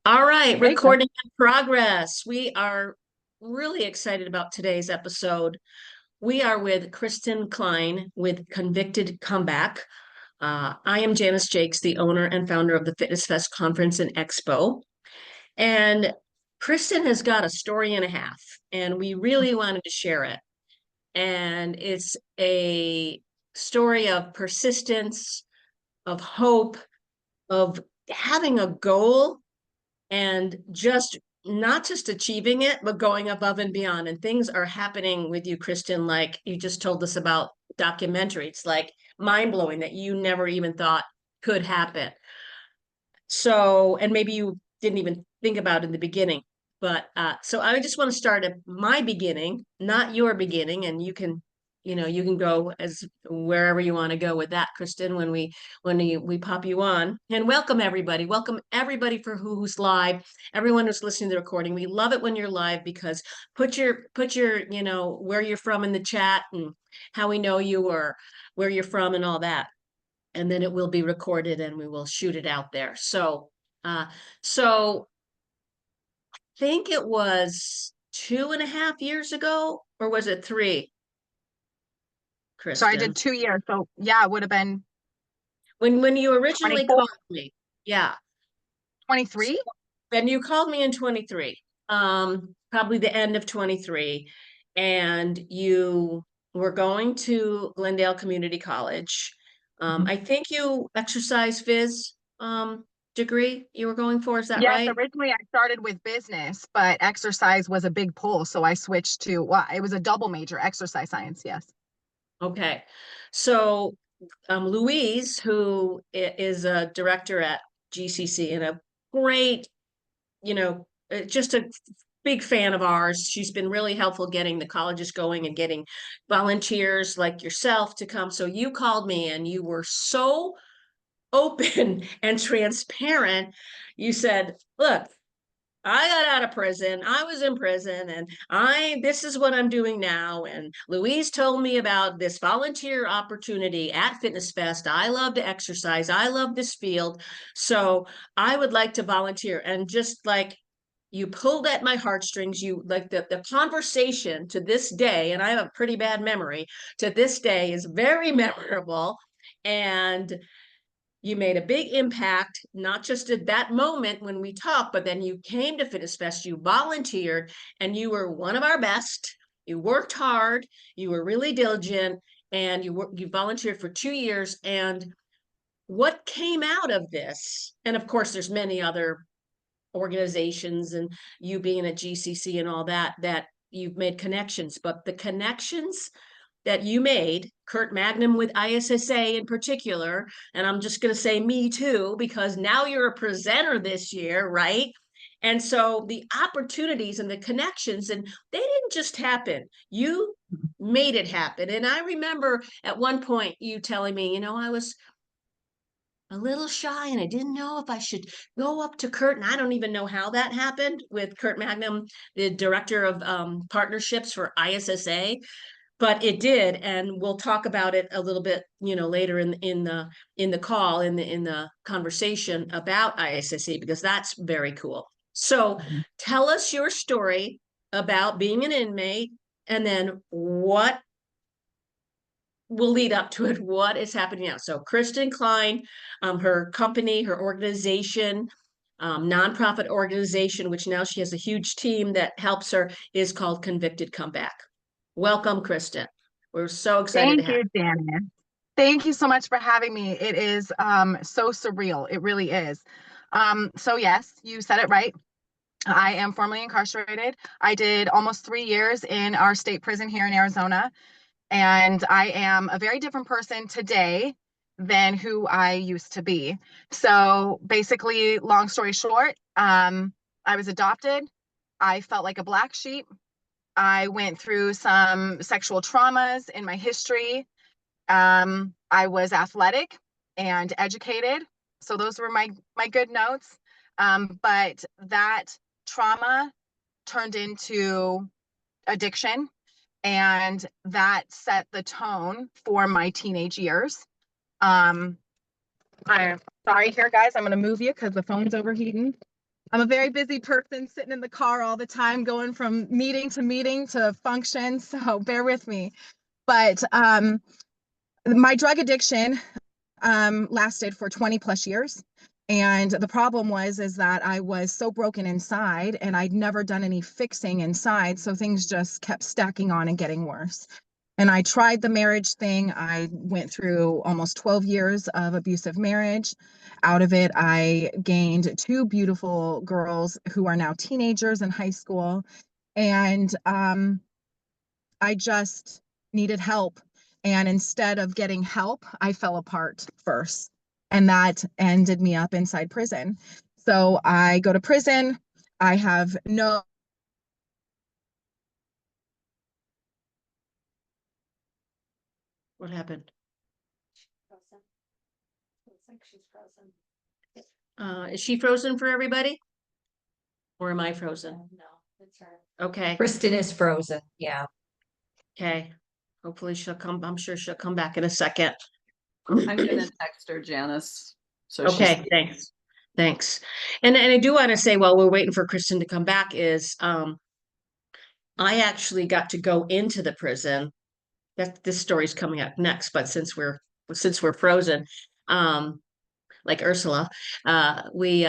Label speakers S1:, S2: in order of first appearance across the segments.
S1: All right,
S2: There you go.
S1: recording in progress. We are really excited about today's episode. We are with Kristin Kline with Convicted Comeback. I am Janice Jakes, the owner and founder of the Fitness Fest Conference and Expo. And Kristin has got a story and a half, and we really wanted to share it. And it's a story of persistence, of hope, of having a goal and just not just achieving it, but going above and beyond. And things are happening with you, Kristin, like you just told us about documentary. It's like mind blowing that you never even thought could happen. So, and maybe you didn't even think about in the beginning. But so I just want to start at my beginning, not your beginning, and you can go as wherever you want to go with that, Kristin, when we pop you on. And welcome everybody. Welcome everybody for who's live, everyone who's listening to the recording. We love it when you're live because put your, where you're from in the chat and how we know you or where you're from and all that. And then it will be recorded and we will shoot it out there. So I think it was 2.5 years ago, or was it 3,
S2: So I did
S1: Kristin?
S2: 2 years. So yeah, it would have been
S1: When you originally
S2: 24,
S1: called me, yeah. So
S2: 23.
S1: then you called me in 23, probably the end of 23, and you were going to Glendale Community College.
S2: Mhm.
S1: I think you exercise phys degree you were going for, is that
S2: Yes,
S1: right?
S2: originally I started with business, but exercise was a big pull. So I switched to, well, it was a double major, exercise science. Yes.
S1: Okay. So Louise, who is a director at GCC and a great, just a big fan of ours. She's been really helpful getting the colleges going and getting volunteers like yourself to come. So you called me and you were so open and transparent. You said, look, I got out of prison. I was in prison and this is what I'm doing now. And Louise told me about this volunteer opportunity at Fitness Fest. I love to exercise. I love this field. So I would like to volunteer. And just like you pulled at my heartstrings, you like the conversation to this day, and I have a pretty bad memory, to this day is very memorable. And you made a big impact, not just at that moment when we talked, but then you came to Fitness Fest, you volunteered, and you were one of our best. You worked hard, you were really diligent, and you volunteered for 2 years. And what came out of this, and of course, there's many other organizations and you being at GCC and all that, that you've made connections, but the connections that you made, Kurt Magnum with ISSA in particular, and I'm just going to say me too, because now you're a presenter this year, right? And so the opportunities and the connections, and they didn't just happen. You made it happen. And I remember at one point you telling me, I was a little shy and I didn't know if I should go up to Kurt. And I don't even know how that happened with Kurt Magnum, the director of partnerships for ISSA, but it did, and we'll talk about it a little bit, later in the call, in the conversation about ISSC, because that's very cool. So
S2: Mhm.
S1: tell us your story about being an inmate, and then what will lead up to it. What is happening now? So Kristin Kline, her company, her organization, nonprofit organization, which now she has a huge team that helps her, is called Convicted Comeback. Welcome, Kristin. We're so excited to
S2: Thank
S1: have
S2: you, Janice. Thank you so much for having me. It is so surreal. It really is. So yes, you said it right. I am formerly incarcerated. I did almost 3 years in our state prison here in Arizona. And I am a very different person today than who I used to be. So basically, long story short, I was adopted. I felt like a black sheep. I went through some sexual traumas in my history. I was athletic and educated. So those were my good notes. But that trauma turned into addiction, and that set the tone for my teenage years. I Sorry here, guys. I'm going to move you because the phone's overheating. I'm a very busy person sitting in the car all the time, going from meeting to function. So bear with me. But my drug addiction lasted for 20 plus years. And the problem is that I was so broken inside and I'd never done any fixing inside. So things just kept stacking on and getting worse. And I tried the marriage thing. I went through almost 12 years of abusive marriage. Out of it, I gained two beautiful girls who are now teenagers in high school. And I just needed help. And instead of getting help, I fell apart first. And that ended me up inside prison. So I go to prison. I have no.
S1: What happened?
S3: Frozen. Looks like she's frozen.
S1: Is she frozen for everybody? Or am I frozen?
S3: No, it's her.
S1: Okay,
S4: Kristin is frozen. Yeah.
S1: okay. Hopefully she'll come. I'm sure she'll come back in a second.
S5: I'm gonna text her, Janice. So
S1: Okay,
S5: she's
S1: thanks. Thanks. And I do want to say while we're waiting for Kristin to come back is I actually got to go into the prison. That this story's coming up next, but since we're frozen, like Ursula, we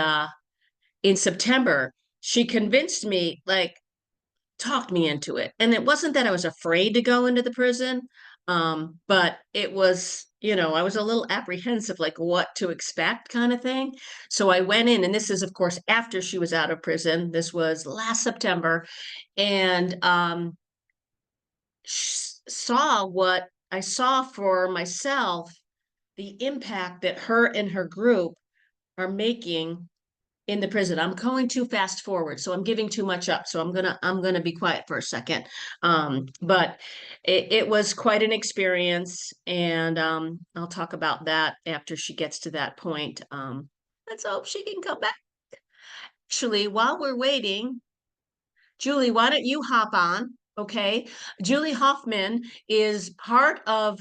S1: in September, she convinced me, like talked me into it. And it wasn't that I was afraid to go into the prison, but it was, I was a little apprehensive, like what to expect kind of thing. So I went in, and this is, of course, after she was out of prison. This was last September, and saw what I saw for myself, the impact that her and her group are making in the prison. I'm going too fast forward, so I'm giving too much up. So I'm gonna be quiet for a second. But it was quite an experience, and I'll talk about that after she gets to that point. Let's hope she can come back. Actually, while we're waiting, Julie, why don't you hop on? Okay. Julie Hoffman is part of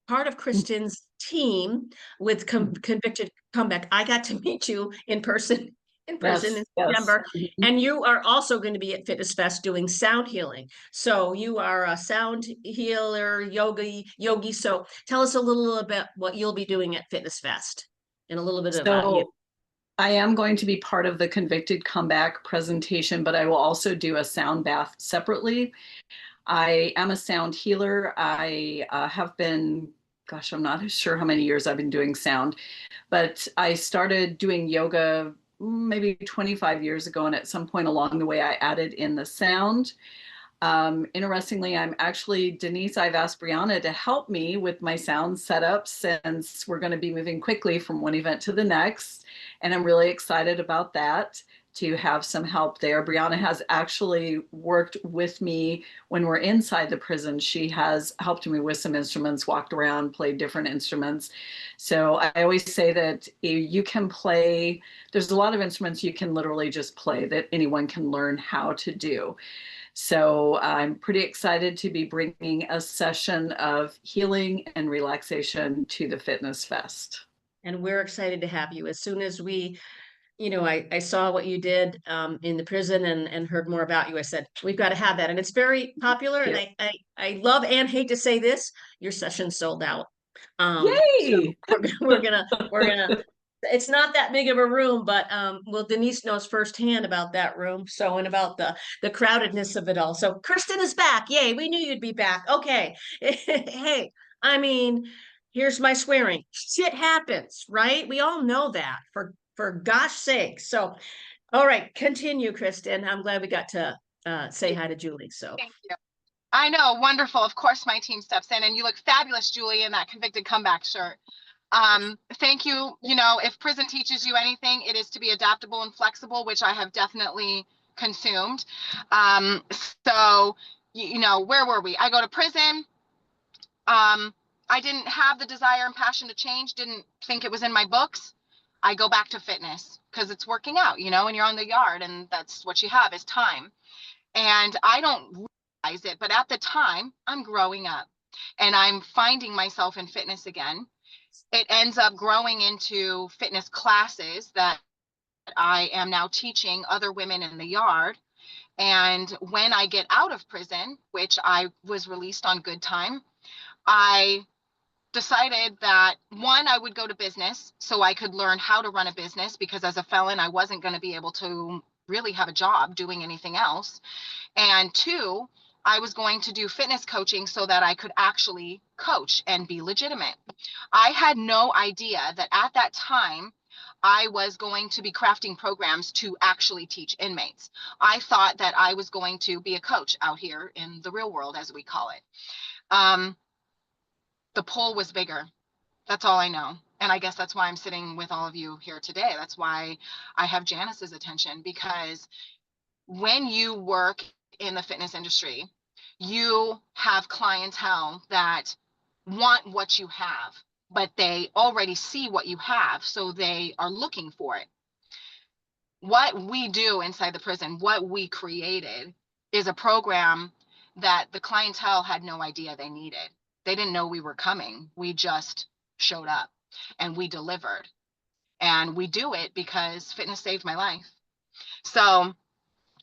S1: Kristin's team with Convicted Comeback. I got to meet you in person in September. And you are also going to be at Fitness Fest doing sound healing. So you are a sound healer, yogi. So tell us a little about what you'll be doing at Fitness Fest and a little bit about you.
S5: I am going to be part of the Convicted Comeback presentation, but I will also do a sound bath separately. I am a sound healer. I have been, gosh, I'm not sure how many years I've been doing sound, but I started doing yoga maybe 25 years ago. And at some point along the way, I added in the sound. Interestingly, I'm actually, Denise, I've asked Brianna to help me with my sound setup since we're going to be moving quickly from one event to the next. And I'm really excited about that, to have some help there. Brianna has actually worked with me when we're inside the prison. She has helped me with some instruments, walked around, played different instruments. So I always say that you can play, there's a lot of instruments you can literally just play that anyone can learn how to do. So I'm pretty excited to be bringing a session of healing and relaxation to the Fitness Fest.
S1: And we're excited to have you. As soon as I saw what you did in the prison and heard more about you, I said, we've got to have that. And it's very popular. And I love and hate to say this, your session sold out.
S5: Yay!
S1: So we're gonna it's not that big of a room, but well, Denise knows firsthand about that room, so, and about the crowdedness of it all. So Kristin is back. Yay, we knew you'd be back. Okay. Hey, I mean, here's my swearing. Shit happens, right? We all know that, for gosh sake. So all right, continue, Kristin. I'm glad we got to say hi to Julie. So
S2: Thank you. I know, wonderful. Of course, my team steps in, and you look fabulous, Julie, in that Convicted Comeback shirt. Thank you. If prison teaches you anything, it is to be adaptable and flexible, which I have definitely consumed. So, where were we? I go to prison. I didn't have the desire and passion to change, didn't think it was in my books. I go back to fitness because it's working out, and you're on the yard, and that's what you have is time. And I don't realize it, but at the time, I'm growing up and I'm finding myself in fitness again. it ends up growing into fitness classes that I am now teaching other women in the yard. And when I get out of prison, which I was released on good time, I decided that one, I would go to business so I could learn how to run a business, because as a felon, I wasn't going to be able to really have a job doing anything else. And two, I was going to do fitness coaching so that I could actually coach and be legitimate. I had no idea that at that time, I was going to be crafting programs to actually teach inmates. I thought that I was going to be a coach out here in the real world, as we call it. The pull was bigger. That's all I know. And I guess that's why I'm sitting with all of you here today. That's why I have Janice's attention, because when you work in the fitness industry, you have clientele that want what you have, but they already see what you have, so they are looking for it. What we do inside the prison, what we created, is a program that the clientele had no idea they needed. They didn't know we were coming. We just showed up and we delivered. And we do it because fitness saved my life. So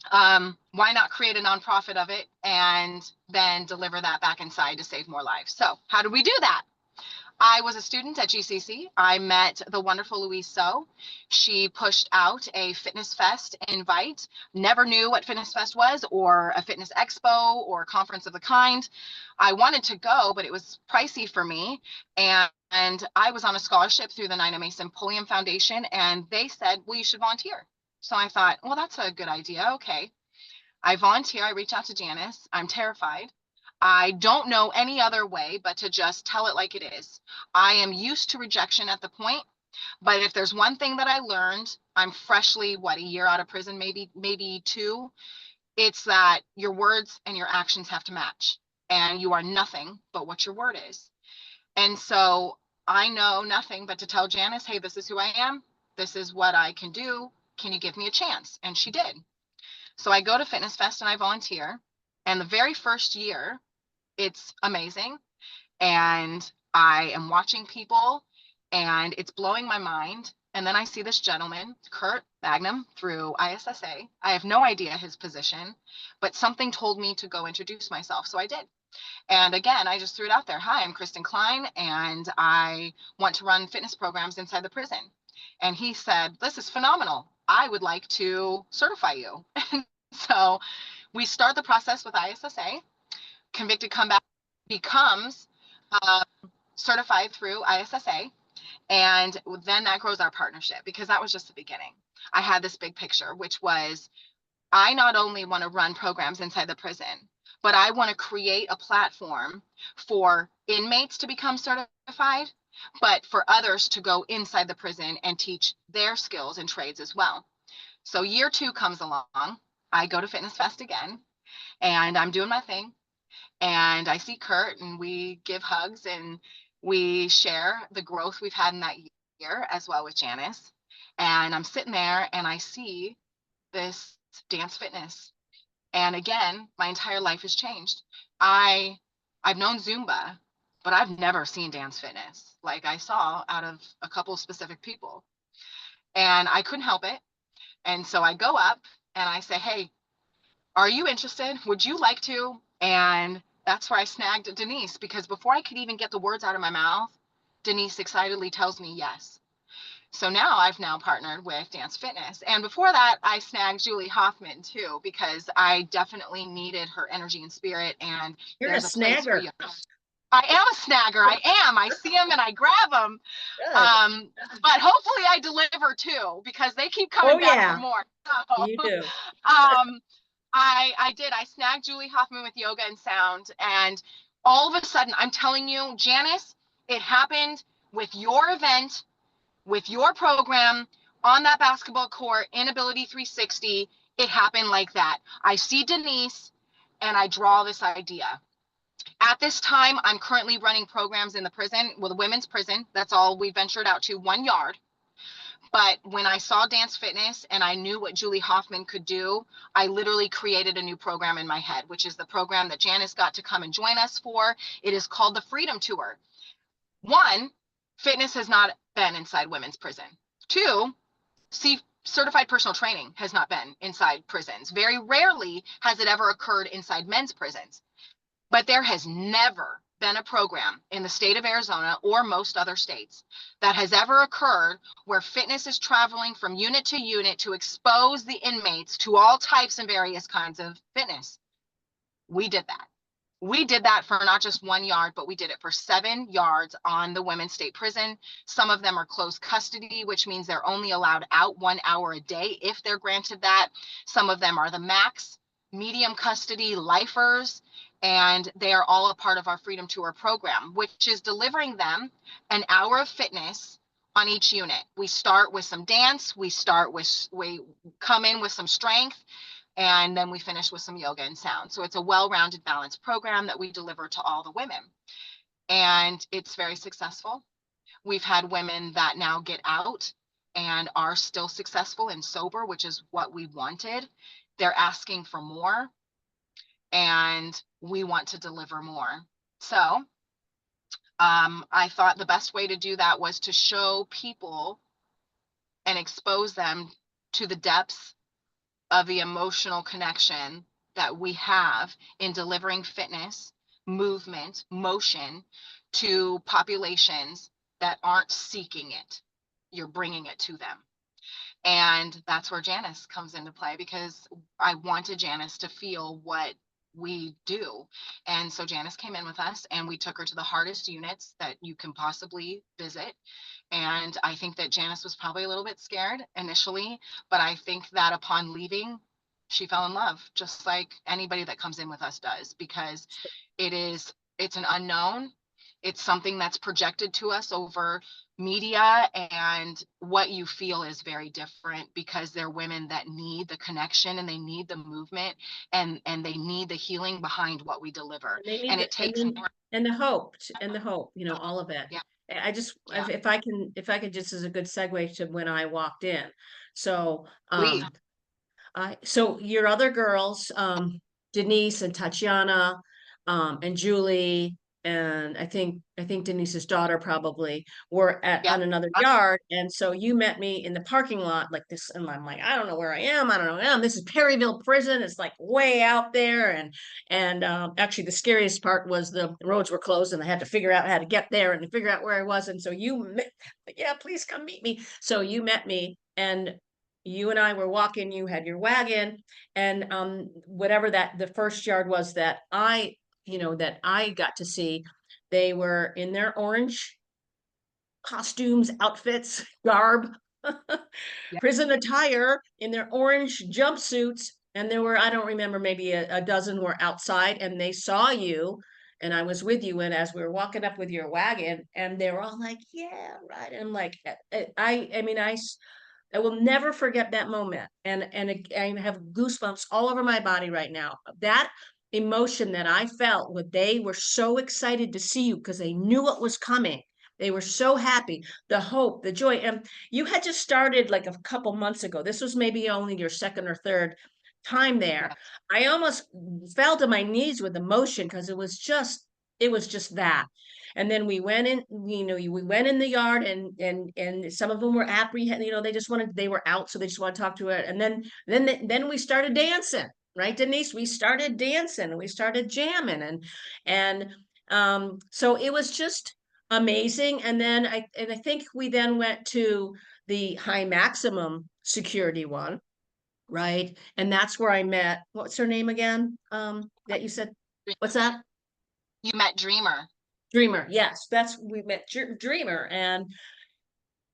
S2: why not create a nonprofit of it and then deliver that back inside to save more lives? So how do we do that? I was a student at GCC. I met the wonderful Louise So. She pushed out a Fitness Fest invite. Never knew what Fitness Fest was, or a fitness expo or conference of the kind. I wanted to go, but it was pricey for me. And I was on a scholarship through the Nina Mason Pulliam Foundation, and they said, well, you should volunteer. So I thought, well, that's a good idea. Okay. I volunteer. I reach out to Janice. I'm terrified. I don't know any other way but to just tell it like it is. I am used to rejection at the point, but if there's one thing that I learned, I'm freshly, a year out of prison, maybe two, it's that your words and your actions have to match, and you are nothing but what your word is. And so I know nothing but to tell Janice, hey, this is who I am. This is what I can do. Can you give me a chance? And she did. So I go to Fitness Fest and I volunteer. And the very first year, it's amazing. And I am watching people and it's blowing my mind. And then I see this gentleman, Kurt Magnum, through ISSA. I have no idea his position, but something told me to go introduce myself. So I did. And again, I just threw it out there. Hi, I'm Kristin Kline, and I want to run fitness programs inside the prison. And he said, this is phenomenal. I would like to certify you. So we start the process with ISSA. Convicted Comeback becomes certified through ISSA. And then that grows our partnership, because that was just the beginning. I had this big picture, which was, I not only want to run programs inside the prison, but I want to create a platform for inmates to become certified, but for others to go inside the prison and teach their skills and trades as well. So year 2 comes along. I go to Fitness Fest again, and I'm doing my thing. And I see Kurt, and we give hugs and we share the growth we've had in that year, as well with Janice. And I'm sitting there and I see this dance fitness. And again, my entire life has changed. I've known Zumba, but I've never seen dance fitness like I saw out of a couple of specific people. And I couldn't help it. And so I go up and I say, hey, are you interested? Would you like to? And that's where I snagged Denise, because before I could even get the words out of my mouth, Denise excitedly tells me yes. So now I've partnered with Dance Fitness. And before that, I snagged Julie Hoffman too, because I definitely needed her energy and spirit. And
S1: You're a
S2: there's a place for
S1: snagger.
S2: you. I am a snagger. I am. I see them and I grab them.
S1: Good.
S2: But hopefully I deliver too, because they keep coming back for more. So,
S1: You do.
S2: I did. I snagged Julie Hoffman with yoga and sound. And all of a sudden, I'm telling you, Janice, it happened with your event, with your program on that basketball court in Ability 360. It happened like that. I see Denise and I draw this idea. At this time, I'm currently running programs in the prison, well, the women's prison. That's all we ventured out to, 1 yard. But when I saw Dance Fitness and I knew what Julie Hoffman could do, I literally created a new program in my head, which is the program that Janice got to come and join us for. It is called the Freedom Tour. One, fitness has not been inside women's prison. Two, certified personal training has not been inside prisons. Very rarely has it ever occurred inside men's prisons. But there has never been a program in the state of Arizona or most other states that has ever occurred where fitness is traveling from unit to unit to expose the inmates to all types and various kinds of fitness. We did that. We did that for not just 1 yard, but we did it for 7 yards on the women's state prison. Some of them are closed custody, which means they're only allowed out 1 hour a day if they're granted that. Some of them are the max, medium custody, lifers, and they are all a part of our Freedom Tour program, which is delivering them an hour of fitness on each unit. We start with some dance, we come in with some strength, and then we finish with some yoga and sound. So it's a well-rounded, balanced program that we deliver to all the women. And it's very successful. We've had women that now get out and are still successful and sober, which is what we wanted. They're asking for more, and we want to deliver more. So I thought the best way to do that was to show people and expose them to the depths of the emotional connection that we have in delivering fitness, movement, motion to populations that aren't seeking it. You're bringing it to them. And that's where Janice comes into play, because I wanted Janice to feel what we do. And so Janice came in with us and we took her to the hardest units that you can possibly visit. And I think that Janice was probably a little bit scared initially, but I think that upon leaving, she fell in love, just like anybody that comes in with us does, because it's an unknown. It's something that's projected to us over media, and what you feel is very different, because they're women that need the connection and they need the movement and they need the healing behind what we deliver. And it takes more.
S1: And the hope, all of it.
S2: Yeah.
S1: I just,
S2: Yeah.
S1: if I can just, as a good segue to when I walked in. So,
S2: Please.
S1: so your other girls, Denise and Tatiana, and Julie, and I think Denise's daughter probably were on another yard. And so you met me in the parking lot like this, and I'm like, I don't know where I am. I don't know where I am. This is Perryville Prison. It's like way out there. And actually the scariest part was the roads were closed and I had to figure out how to get there and figure out where I was. And so yeah, please come meet me. So you met me, and you and I were walking, you had your wagon, and whatever the first yard was that I got to see, they were in their orange costumes, outfits, garb, prison attire, in their orange jumpsuits. And there were, I don't remember, maybe a dozen were outside, and they saw you, and I was with you. And as we were walking up with your wagon, and they were all like, yeah, right. And I'm like, I will never forget that moment. And I have goosebumps all over my body right now. That emotion that I felt when they were so excited to see you because they knew what was coming. They were so happy, the hope, the joy. And you had just started like a couple months ago. This was maybe only your second or third time there. I almost fell to my knees with emotion because it was just that. And then we went in, we went in the yard, and some of them were apprehended, they were out, so they just want to talk to it. And then we started dancing, right, Denise? We started dancing and we started jamming, and so it was just amazing. And then I think we then went to the high maximum security one, right? And that's where I met, what's her name again? That you said, what's that?
S2: You met Dreamer.
S1: Dreamer, yes, we met Dreamer, and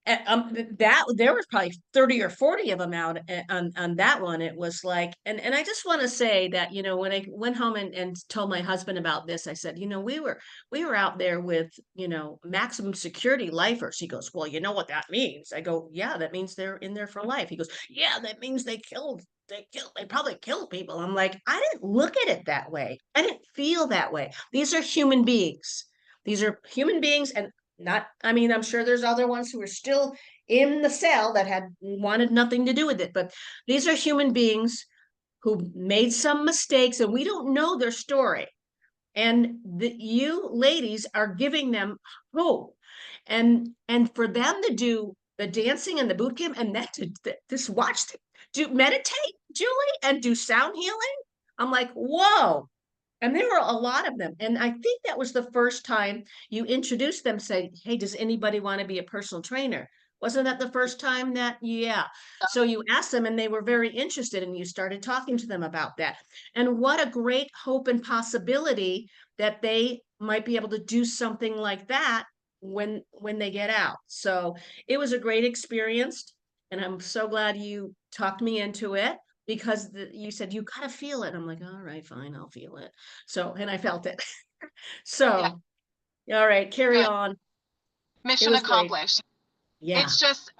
S1: that there was probably 30 or 40 of them out on that one. It was like, and I just want to say that, when I went home and told my husband about this, I said, we were out there with, maximum security lifers. He goes, well, you know what that means? I go, yeah, that means they're in there for life. He goes, yeah, that means they probably killed people. I'm like, I didn't look at it that way. I didn't feel that way. These are human beings. These are human beings, and I'm sure there's other ones who are still in the cell that had wanted nothing to do with it, but these are human beings who made some mistakes, and we don't know their story. And you ladies are giving them hope. And for them to do the dancing and the boot camp and then to just watch do meditate, Julie, and do sound healing. I'm like, whoa. And there were a lot of them. And I think that was the first time you introduced them, say, hey, does anybody want to be a personal trainer? Wasn't that the first time that, yeah. So you asked them and they were very interested and you started talking to them about that. And what a great hope and possibility that they might be able to do something like that when they get out. So it was a great experience. And I'm so glad you talked me into it because you said you gotta feel it. I'm like, all right, fine, I'll feel it. So, and I felt it. So, all right, carry
S2: Good.
S1: on. It
S2: Mission
S1: was great.
S2: accomplished.
S1: Yeah.
S2: It's just,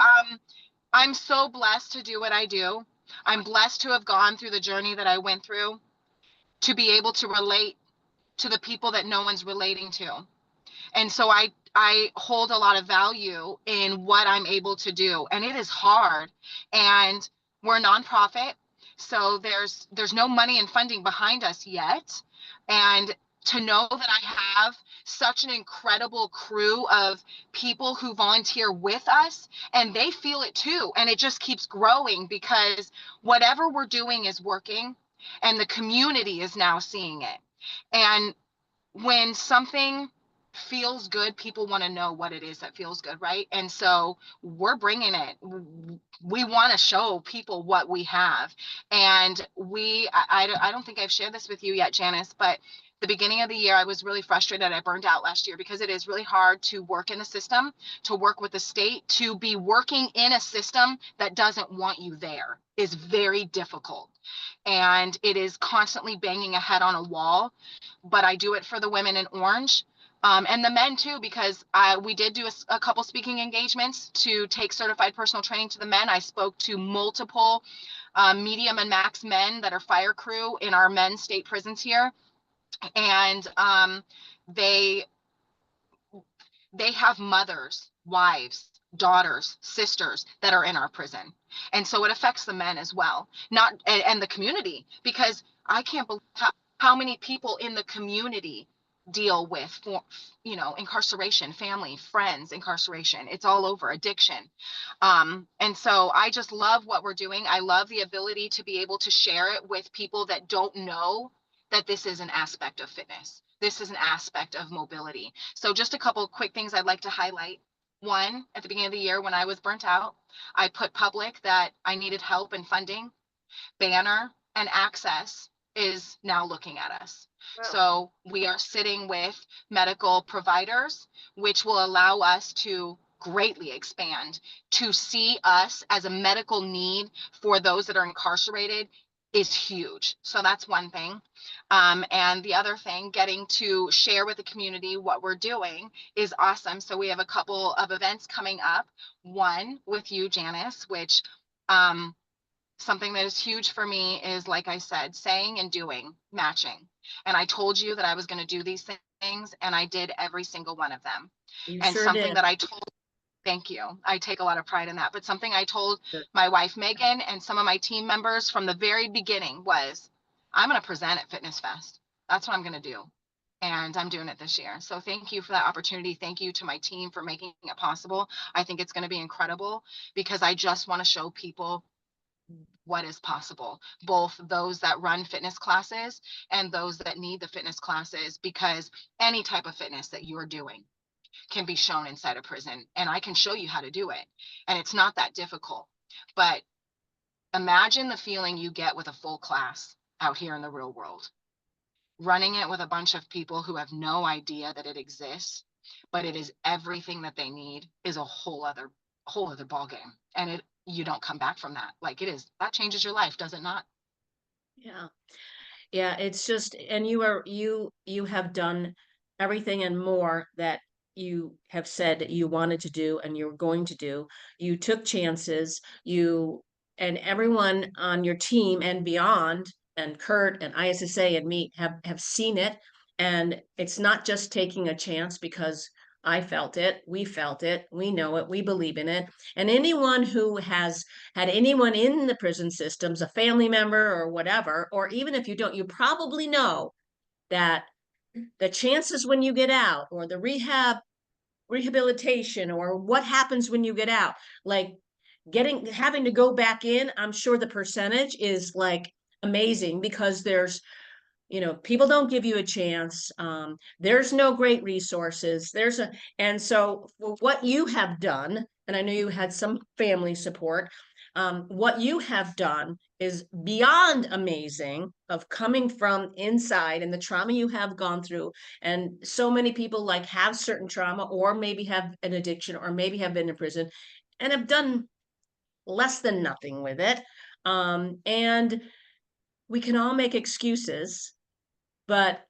S2: I'm so blessed to do what I do. I'm blessed to have gone through the journey that I went through, to be able to relate to the people that no one's relating to. And so I hold a lot of value in what I'm able to do. And it is hard. And we're a nonprofit. So there's no money and funding behind us yet. And to know that I have such an incredible crew of people who volunteer with us, and they feel it too. And it just keeps growing because whatever we're doing is working and the community is now seeing it. And when something feels good, people want to know what it is that feels good, right? And so we're bringing it. We want to show people what we have. And I don't think I've shared this with you yet, Janice, but the beginning of the year, I was really frustrated. I burned out last year because it is really hard to work in the system, to work with the state, to be working in a system that doesn't want you there is very difficult. And it is constantly banging a head on a wall, but I do it for the women in orange. And the men too, because we did do a couple speaking engagements to take certified personal training to the men. I spoke to multiple medium and max men that are fire crew in our men's state prisons here. And they have mothers, wives, daughters, sisters that are in our prison. And so it affects the men as well, and the community, because I can't believe how many people in the community deal with, incarceration, family, friends, incarceration. It's all over, addiction. And so I just love what we're doing. I love the ability to be able to share it with people that don't know that this is an aspect of fitness. This is an aspect of mobility. So just a couple of quick things I'd like to highlight. One, at the beginning of the year when I was burnt out, I put public that I needed help and funding. Banner and Access is now looking at us. Wow. So we are sitting with medical providers, which will allow us to greatly expand, to see us as a medical need for those that are incarcerated is huge. So that's one thing. And the other thing, getting to share with the community what we're doing is awesome. So we have a couple of events coming up. One with you, Janice, which something that is huge for me is, like I said, saying and doing, matching. And I told you that I was going to do these things, and I did every single one of them. And sure something did. That I told, thank you. I take a lot of pride in that. But something I told my wife, Megan, and some of my team members from the very beginning was, I'm going to present at Fitness Fest. That's what I'm going to do. And I'm doing it this year. So thank you for that opportunity. Thank you to my team for making it possible. I think it's going to be incredible because I just want to show people what is possible, both those that run fitness classes and those that need the fitness classes, because any type of fitness that you're doing can be shown inside a prison, and I can show you how to do it. And it's not that difficult. But imagine the feeling you get with a full class out here in the real world. Running it with a bunch of people who have no idea that it exists, but it is everything that they need, is a whole other ballgame. And you don't come back from that. Like, it is, that changes your life, does it not?
S1: Yeah. Yeah, it's just, and you have done everything and more that you have said that you wanted to do and you're going to do. You took chances, and everyone on your team and beyond, and Kurt and ISSA and me have seen it. And it's not just taking a chance because I felt it, we felt it, we know it, we believe in it. And anyone who has had anyone in the prison systems, a family member or whatever, or even if you don't, you probably know that the chances when you get out or the rehab rehabilitation or what happens when you get out, like having to go back in, I'm sure the percentage is like amazing because there's, people don't give you a chance. There's no great resources. And so for what you have done, and I know you had some family support, what you have done is beyond amazing of coming from inside and the trauma you have gone through. And so many people like have certain trauma or maybe have an addiction or maybe have been in prison and have done less than nothing with it. And we can all make excuses, but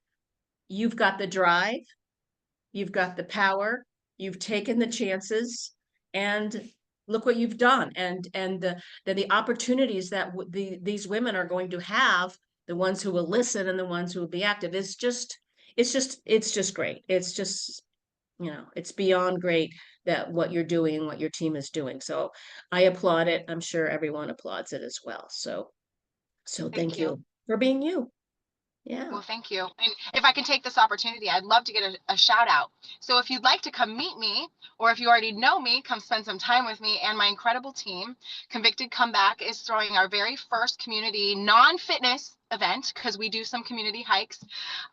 S1: you've got the drive, you've got the power, you've taken the chances, and look what you've done. And the opportunities that these women are going to have, the ones who will listen and the ones who will be active, it's just great. It's just, it's beyond great that what you're doing, what your team is doing. So I applaud it. I'm sure everyone applauds it as well. So thank you for being you. Yeah.
S2: Well, thank you. And if I can take this opportunity, I'd love to get a shout out. So if you'd like to come meet me, or if you already know me, come spend some time with me and my incredible team. Convicted Comeback is throwing our very first community non-fitness event, because we do some community hikes,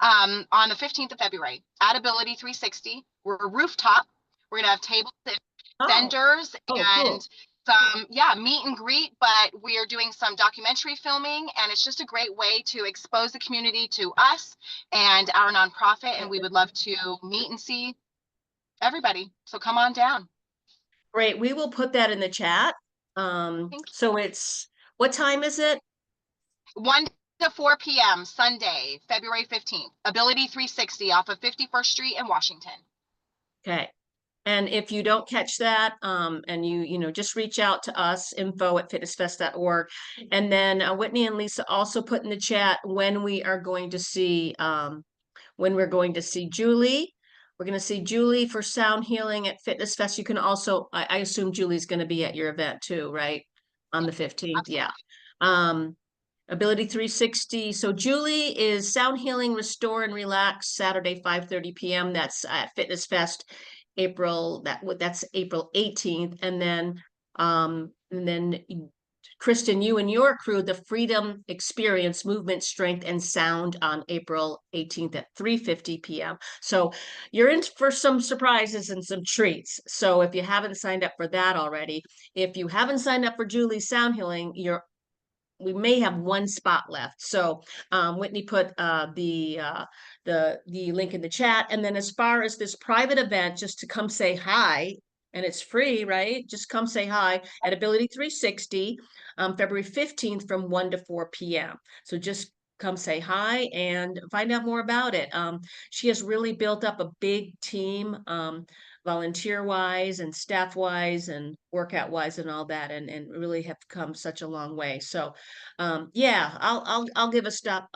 S2: on the 15th of February at Ability 360. We're a rooftop. We're going to have tables and vendors
S1: cool.
S2: and some meet and greet, but we are doing some documentary filming, and it's just a great way to expose the community to us and our nonprofit, and we would love to meet and see everybody. So come on down.
S1: Great. We will put that in the chat. So what time is it?
S2: 1 to 4 p.m. Sunday, February 15th, Ability 360 off of 51st Street in Washington.
S1: Okay. And if you don't catch that, and you just reach out to us, info@fitnessfest.org. And then Whitney and Lisa also put in the chat when we're going to see Julie. We're going to see Julie for sound healing at Fitness Fest. You can also, I assume Julie's going to be at your event too, right? On the 15th.
S2: Absolutely.
S1: Yeah. Ability 360. So Julie is Sound Healing, Restore and Relax, Saturday, 5:30 p.m. That's at Fitness Fest, that's April 18th. And then Kristin, you and your crew, the Freedom Experience, Movement, Strength, and Sound on April 18th at 3:50 p.m. So you're in for some surprises and some treats. So if you haven't signed up for that already, if you haven't signed up for Julie's Sound Healing, we may have one spot left. So Whitney put the link in the chat. And then as far as this private event, just to come say hi, and it's free, right? Just come say hi at Ability 360, February 15th from 1 to 4 p.m. So just come say hi and find out more about it. She has really built up a big team, volunteer-wise and staff-wise and workout-wise and all that, and really have come such a long way. So yeah, I'll give a stop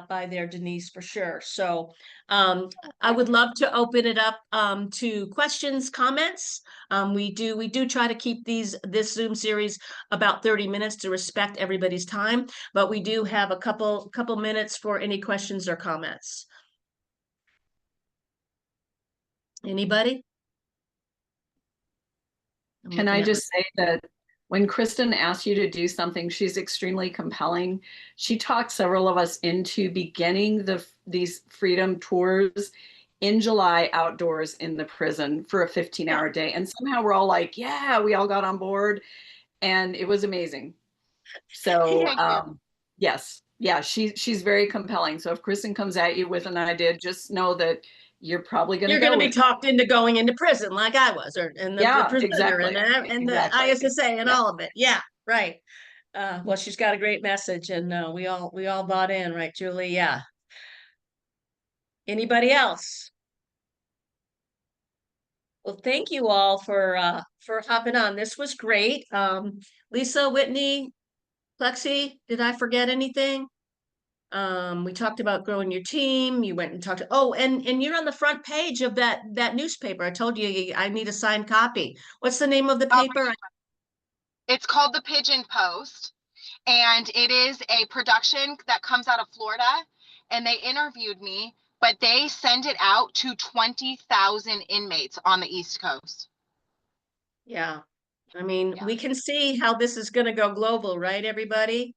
S1: by there, Denise, for sure. So I would love to open it up to questions, comments. We do try to keep this Zoom series about 30 minutes to respect everybody's time, but we do have a couple minutes for any questions or comments. Anybody?
S5: Can I just say that when Kristin asks you to do something, she's extremely compelling. She talked several of us into beginning these freedom tours in July outdoors in the prison for a 15-hour day. And somehow we're all like, yeah, we all got on board, and it was amazing. So yes, yeah, she's very compelling. So if Kristin comes at you with an idea, just know that you're probably going to
S1: be talked into going into prison like I was, or the prisoner
S5: exactly.
S1: and the ISSA and all of it. Yeah, right. Well, she's got a great message, and we all bought in, right, Julie? Yeah. Anybody else? Well, thank you all for hopping on. This was great. Lisa, Whitney, Lexi, did I forget anything? We talked about growing your team. You went and talked to, and you're on the front page of that newspaper. I told you I need a signed copy. What's the name of the paper?
S2: It's called the Pigeon Post, and it is a production that comes out of Florida, and they interviewed me but they send it out to 20,000 inmates on the East Coast.
S1: Yeah. I mean,
S2: Yeah.
S1: we can see how this is going to go global, right, everybody?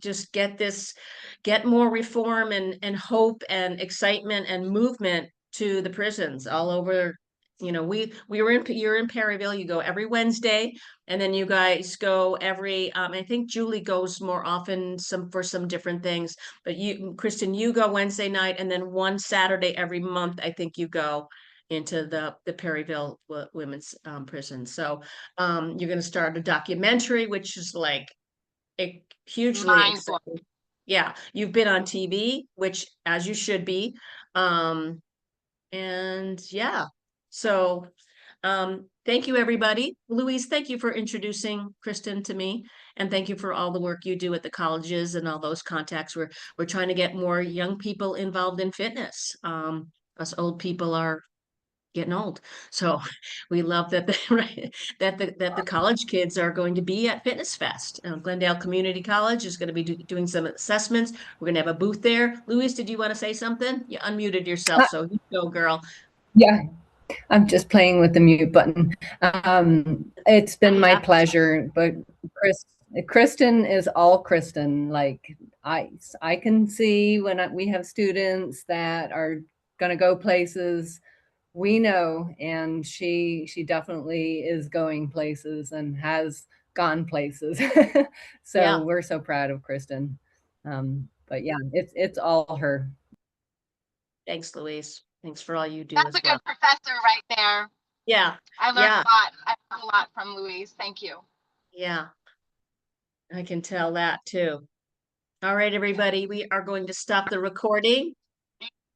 S1: Just get more reform and hope and excitement and movement to the prisons all over. You know, you're in Perryville, you go every Wednesday, and then you guys go every, I think Julie goes more often for some different things, but Kristin, you go Wednesday night, and then one Saturday every month, I think you go into the Perryville women's prison. So you're going to start a documentary, which is like hugely
S2: Mind blowing.
S1: exciting. Yeah, you've been on TV, which as you should be. And yeah, so thank you, everybody. Louise, thank you for introducing Kristin to me, and thank you for all the work you do at the colleges and all those contacts. We're trying to get more young people involved in fitness. Us old people are getting old. So we love that right, that the college kids are going to be at Fitness Fest. Glendale Community College is going to be doing some assessments. We're going to have a booth there. Louise, did you want to say something? You unmuted yourself, so you go, girl.
S4: Yeah, I'm just playing with the mute button. It's been my
S1: Yeah.
S4: pleasure, but Kristin is all Kristin. Like I can see when we have students that are going to go places, we know, and she definitely is going places and has gone places. So
S1: Yeah.
S4: we're so proud of Kristin. But yeah, it's all her.
S1: Thanks, Louise. Thanks for all you do
S2: That's
S1: as
S2: a
S1: well.
S2: good professor right there.
S1: Yeah,
S2: I learned
S1: yeah,
S2: a lot. I learned a lot from Louise. Thank you.
S1: yeah. I can tell that too. All right, everybody, we are going to stop the recording.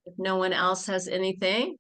S1: If no one else has anything.